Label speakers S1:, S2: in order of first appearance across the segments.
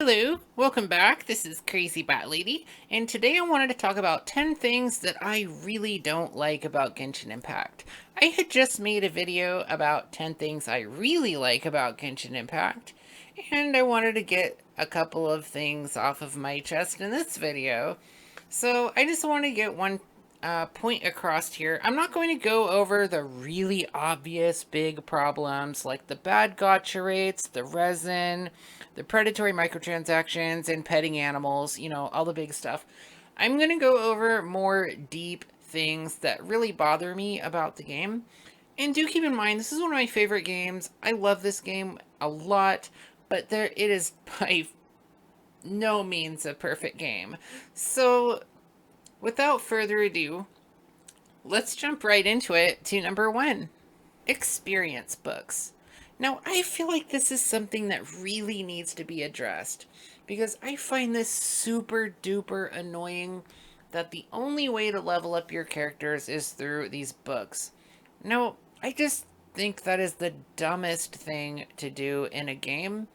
S1: Hello, welcome back. This is KrazyBatLady, and today I wanted to talk about 10 things that I really don't like about Genshin Impact. I had just made a video about 10 things I really like about Genshin Impact, and I wanted to get a couple of things off of my chest in this video. So I just want to get one point across here. I'm not going to go over the really obvious big problems like the bad gacha rates, the resin, the predatory microtransactions, and petting animals, all the big stuff. I'm going to go over more deep things that really bother me about the game. And do keep in mind, this is one of my favorite games. I love this game a lot, but it is by no means a perfect game. So without further ado, let's jump right into it to number one, experience books. Now, I feel like this is something that really needs to be addressed because I find this super duper annoying that the only way to level up your characters is through these books. No, I just think that is the dumbest thing to do in a game,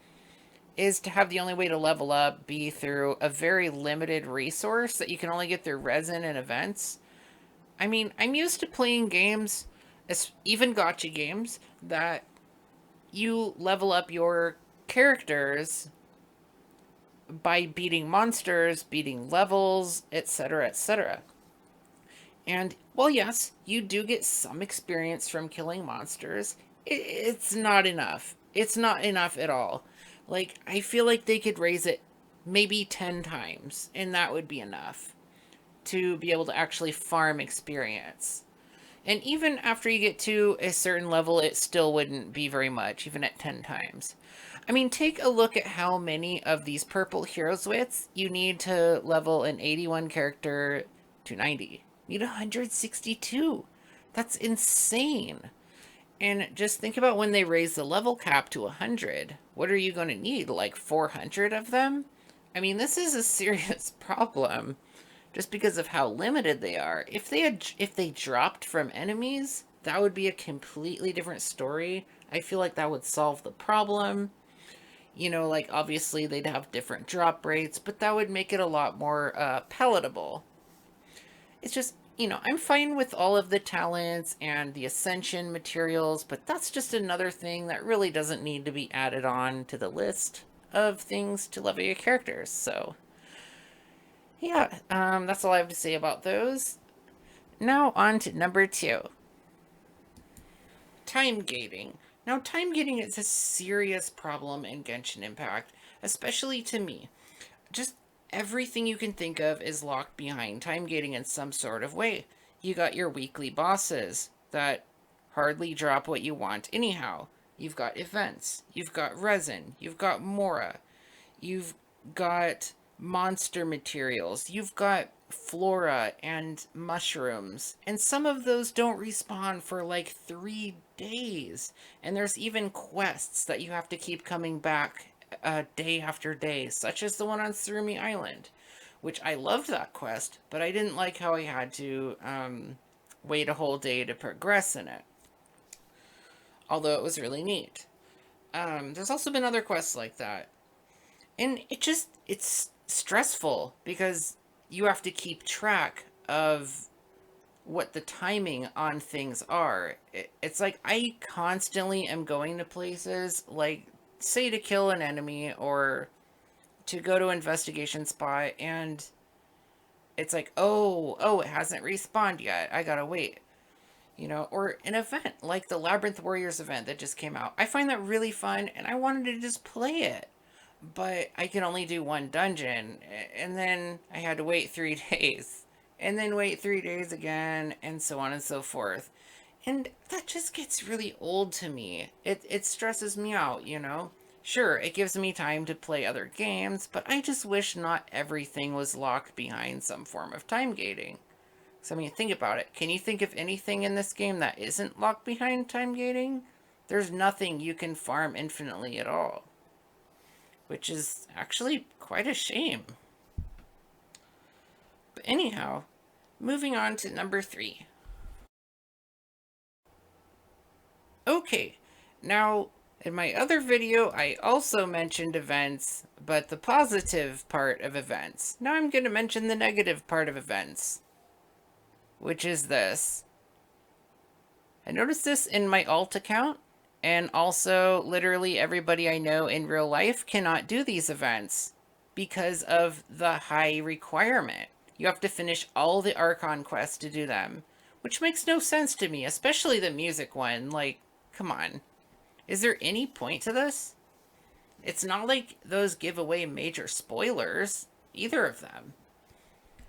S1: is to have the only way to level up be through a very limited resource that you can only get through resin and events. I mean, I'm used to playing games, even gacha games, that you level up your characters by beating monsters, beating levels, etc., etc. And, well, yes, you do get some experience from killing monsters. It's not enough. It's not enough at all. Like, I feel like they could raise it maybe 10 times, and that would be enough to be able to actually farm experience. And even after you get to a certain level, it still wouldn't be very much, even at 10 times. I mean, take a look at how many of these purple heroes wits you need to level an 81 character to 90. You need 162. That's insane. And just think about when they raise the level cap to 100. What are you going to need? Like 400 of them? I mean, this is a serious problem just because of how limited they are. If they dropped from enemies, that would be a completely different story. I feel like that would solve the problem. Like obviously they'd have different drop rates, but that would make it a lot more palatable. It's just, I'm fine with all of the talents and the ascension materials, but that's just another thing that really doesn't need to be added on to the list of things to level your characters. So yeah, that's all I have to say about those. Now on to number two, time gating. Now, time gating is a serious problem in Genshin Impact, especially to me. Just everything you can think of is locked behind time gating in some sort of way. You got your weekly bosses that hardly drop what you want anyhow. You've got events, you've got resin, you've got mora, you've got monster materials, you've got flora and mushrooms, and some of those don't respawn for like 3 days. And there's even quests that you have to keep coming back day after day, such as the one on Surumi Island, which I loved that quest, but I didn't like how I had to wait a whole day to progress in it, although it was really neat. There's also been other quests like that, and it's stressful because you have to keep track of what the timing on things are. It's like I constantly am going to places, like say to kill an enemy or to go to investigation spot, and it's like, oh, it hasn't respawned yet, I gotta wait. Or an event like the Labyrinth Warriors event that just came out. I find that really fun and I wanted to just play it, but I can only do one dungeon, and then I had to wait 3 days, and then wait 3 days again, and so on and so forth. And that just gets really old to me. It stresses me out. Sure, it gives me time to play other games, but I just wish not everything was locked behind some form of time gating. So, I mean, think about it. Can you think of anything in this game that isn't locked behind time gating? There's nothing you can farm infinitely at all, which is actually quite a shame. But anyhow, moving on to number three. Okay, now In my other video, I also mentioned events, but the positive part of events. Now I'm going to mention the negative part of events, which is this. I noticed this in my alt account, and also literally everybody I know in real life cannot do these events because of the high requirement. You have to finish all the Archon quests to do them, which makes no sense to me, especially the music one. Like, come on. Is there any point to this? It's not like those give away major spoilers, either of them.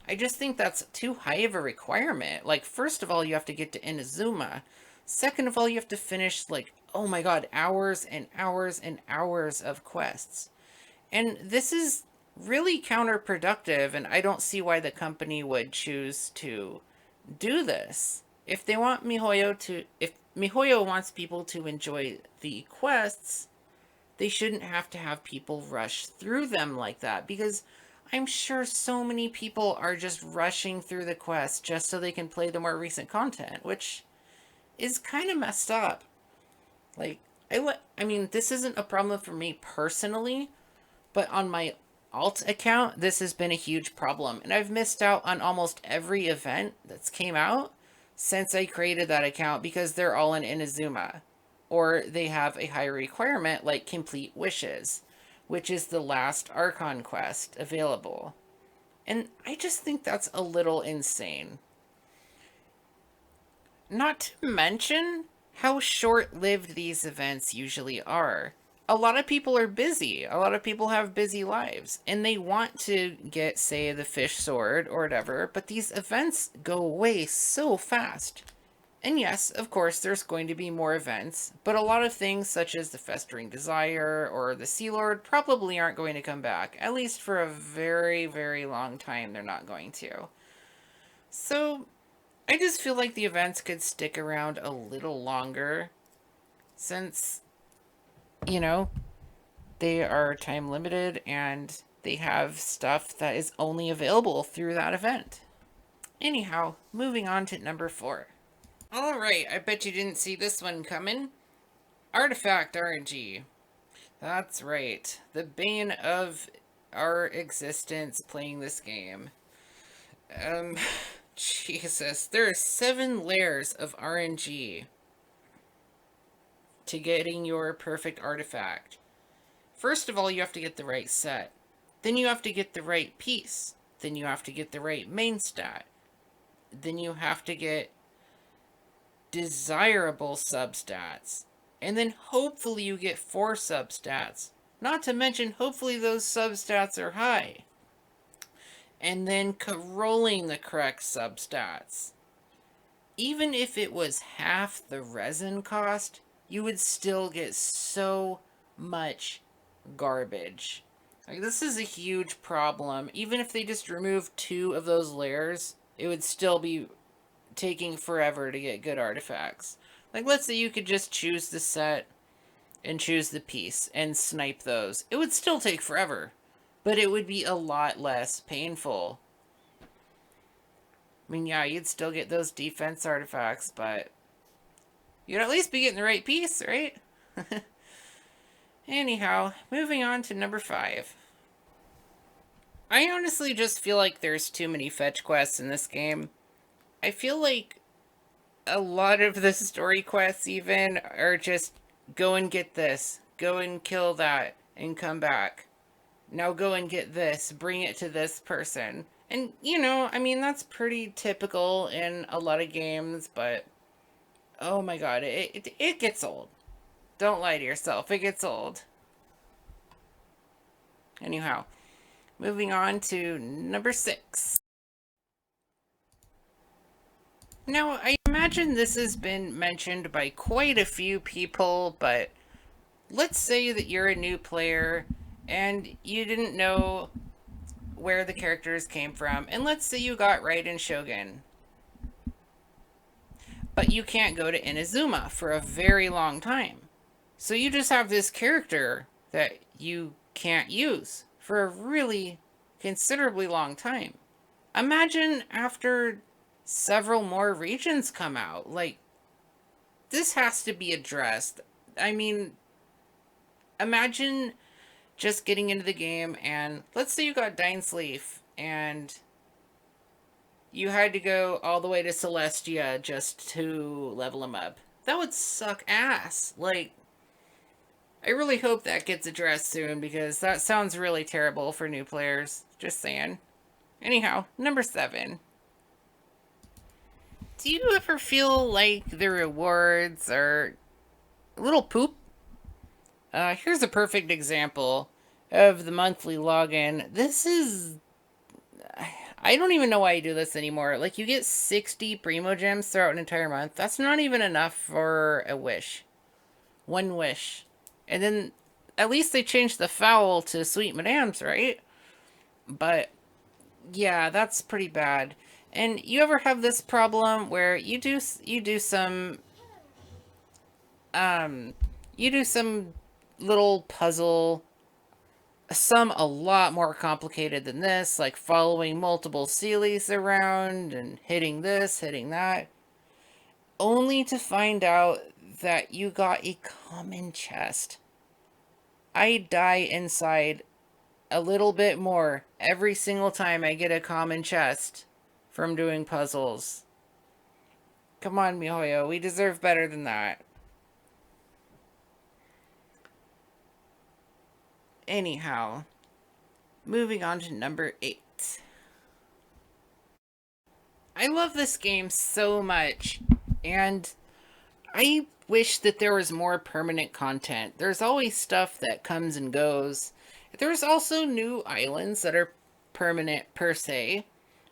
S1: I just think that's too high of a requirement. Like, first of all, you have to get to Inazuma. Second of all, you have to finish, like, oh my god, hours and hours and hours of quests. And this is really counterproductive, and I don't see why the company would choose to do this. If they want MiHoYo to, if MiHoYo wants people to enjoy the quests, they shouldn't have to have people rush through them like that, because I'm sure so many people are just rushing through the quests just so they can play the more recent content, which is kind of messed up. Like, I mean, this isn't a problem for me personally, but on my alt account, this has been a huge problem, and I've missed out on almost every event that's came out since I created that account because they're all in Inazuma, or they have a higher requirement like Complete Wishes, which is the last Archon quest available. And I just think that's a little insane. Not to mention how short-lived these events usually are. A lot of people are busy. A lot of people have busy lives, and they want to get, say, the fish sword or whatever, but these events go away so fast. And yes, of course, there's going to be more events, but a lot of things such as the Festering Desire or the Sea Lord probably aren't going to come back. At least for a very, very long time, they're not going to. So, I just feel like the events could stick around a little longer since, you know, they are time limited and they have stuff that is only available through that event. Anyhow, moving on to number 4. Alright, I bet you didn't see this one coming. Artifact RNG. That's right. The bane of our existence playing this game. Jesus. There are 7 layers of RNG to getting your perfect artifact. First of all, you have to get the right set. Then you have to get the right piece. Then you have to get the right main stat. Then you have to get desirable substats. And then hopefully you get 4 substats. Not to mention, hopefully those substats are high. And then rolling the correct substats. Even if it was half the resin cost, you would still get so much garbage. Like, this is a huge problem. Even if they just removed 2 of those layers, it would still be taking forever to get good artifacts. Like, let's say you could just choose the set and choose the piece and snipe those. It would still take forever, but it would be a lot less painful. I mean, yeah, you'd still get those defense artifacts, but you'd at least be getting the right piece, right? Anyhow, moving on to number 5. I honestly just feel like there's too many fetch quests in this game. I feel like a lot of the story quests even are just go and get this, go and kill that, and come back. Now go and get this, bring it to this person. And, you know, I mean, that's pretty typical in a lot of games, but oh my god, it gets old. Don't lie to yourself, it gets old. Anyhow, moving on to number 6. Now, I imagine this has been mentioned by quite a few people, but let's say that you're a new player and you didn't know where the characters came from, and let's say you got right in Shogun, but you can't go to Inazuma for a very long time. So you just have this character that you can't use for a really considerably long time. Imagine after several more regions come out. Like, this has to be addressed. I mean, Imagine just getting into the game and let's say you got Dying Sleep and you had to go all the way to Celestia just to level him up. That would suck ass. Like, I really hope that gets addressed soon because that sounds really terrible for new players. Just saying. Anyhow, number 7. Do you ever feel like the rewards are a little poop? Here's a perfect example of the monthly login. This is... I don't even know why I do this anymore. Like, you get 60 Primo Gems throughout an entire month. That's not even enough for a wish. One wish. And then, at least they changed the foul to Sweet Madame's, right? But, yeah, that's pretty bad. And you ever have this problem where you do some you do some little puzzle, some a lot more complicated than this, like following multiple Sealies around and hitting this, hitting that, only to find out that you got a common chest. I die inside a little bit more every single time I get a common chest from doing puzzles. Come on, MiHoYo, we deserve better than that. Anyhow, moving on to number 8. I love this game so much, and I wish that there was more permanent content. There's always stuff that comes and goes. There's also new islands that are permanent per se,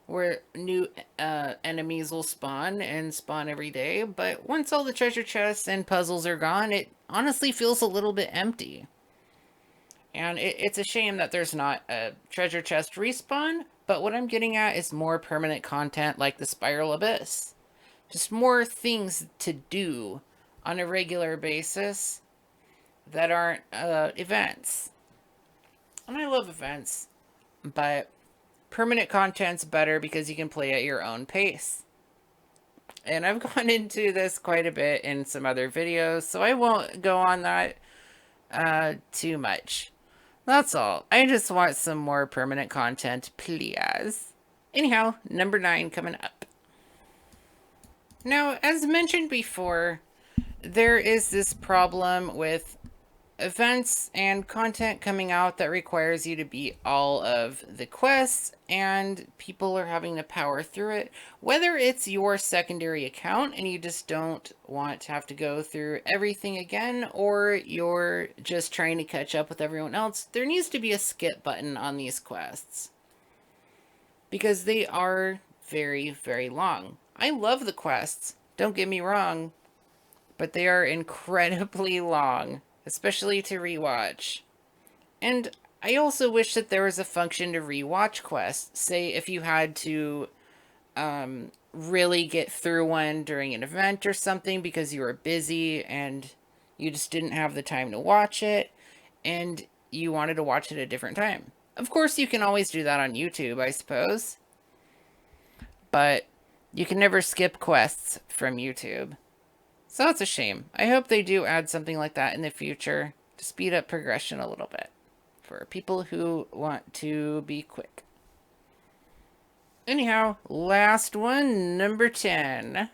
S1: where new enemies will spawn and spawn every day, but once all the treasure chests and puzzles are gone, it honestly feels a little bit empty. And it's a shame that there's not a treasure chest respawn, but what I'm getting at is more permanent content like the Spiral Abyss. Just more things to do on a regular basis that aren't events. And I love events, but permanent content's better because you can play at your own pace. And I've gone into this quite a bit in some other videos, so I won't go on that too much. That's all. I just want some more permanent content, please. Anyhow, number 9 coming up. Now, as mentioned before, there is this problem with events and content coming out that requires you to beat all of the quests, and people are having to power through it. Whether it's your secondary account and you just don't want to have to go through everything again, or you're just trying to catch up with everyone else, there needs to be a skip button on these quests. Because they are very, very long. I love the quests, don't get me wrong, but they are incredibly long, especially to rewatch. And I also wish that there was a function to rewatch quests. Say if you had to really get through one during an event or something because you were busy and you just didn't have the time to watch it and you wanted to watch it at a different time. Of course, you can always do that on YouTube, I suppose. But you can never skip quests from YouTube. So that's a shame. I hope they do add something like that in the future to speed up progression a little bit for people who want to be quick. Anyhow, last one, number 10.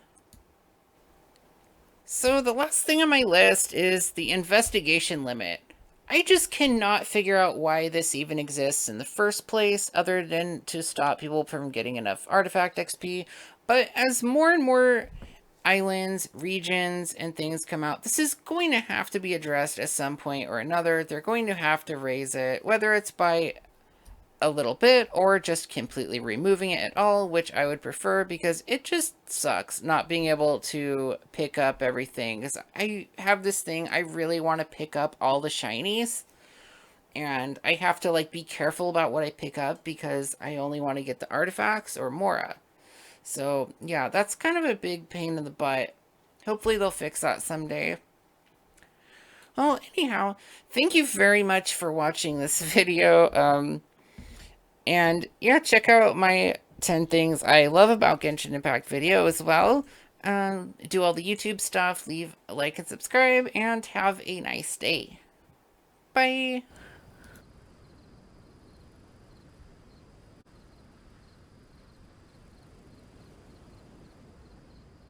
S1: So the last thing on my list is the investigation limit. I just cannot figure out why this even exists in the first place, other than to stop people from getting enough artifact XP. But as more and more islands, regions, and things come out, this is going to have to be addressed at some point or another. They're going to have to raise it, whether it's by a little bit or just completely removing it at all, which I would prefer because it just sucks not being able to pick up everything. Because I have this thing, I really want to pick up all the shinies, and I have to like be careful about what I pick up because I only want to get the artifacts or Mora. So yeah, that's kind of a big pain in the butt. Hopefully they'll fix that someday. Well, anyhow, thank you very much for watching this video. And yeah, check out my 10 things I love about Genshin Impact video as well. Do all the YouTube stuff, leave a like and subscribe, and have a nice day. Bye!